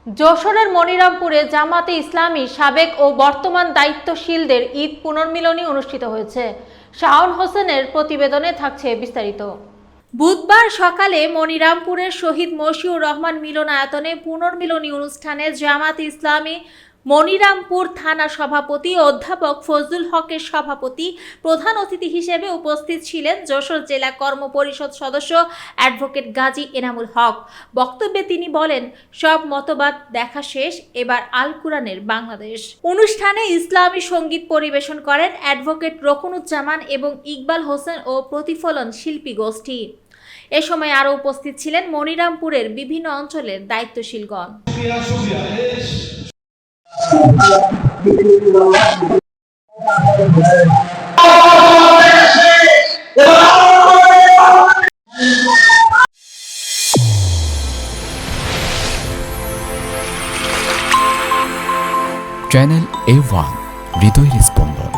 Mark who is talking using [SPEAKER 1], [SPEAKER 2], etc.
[SPEAKER 1] যশোরের মনিরামপুরে জামাতে ইসলামী সাবেক ও বর্তমান দায়িত্বশীলদের ঈদ পুনর্মিলনী অনুষ্ঠিত হয়েছে। শাওন হোসেনের প্রতিবেদনে থাকছে বিস্তারিত। বুধবার সকালে মনিরামপুরের শহীদ মশিউর রহমান মিলনায়তনে পুনর্মিলনী অনুষ্ঠানে জামাতে ইসলামী মনিরামপুর থানা সভাপতি অধ্যাপক ফজলুল হকের সভাপতি প্রধান অতিথি হিসেবে উপস্থিত ছিলেন যশোর জেলা কর্ম পরিষদ সদস্য অ্যাডভোকেট গাজী এনামুল হক। বক্তব্যে তিনি বলেন, সব মতবাদ দেখা শেষ, এবার আল কুরআনের বাংলাদেশ। অনুষ্ঠানে ইসলামী সঙ্গীত পরিবেশন করেন অ্যাডভোকেট রকুনুজ্জামান এবং ইকবাল হোসেন ও প্রতিফলন শিল্পী গোষ্ঠী। এ সময় আরও উপস্থিত ছিলেন মনিরামপুরের বিভিন্ন অঞ্চলের দায়িত্বশীলগণ।
[SPEAKER 2] চ্যানেল A1 হৃদয়ের স্পন্দন।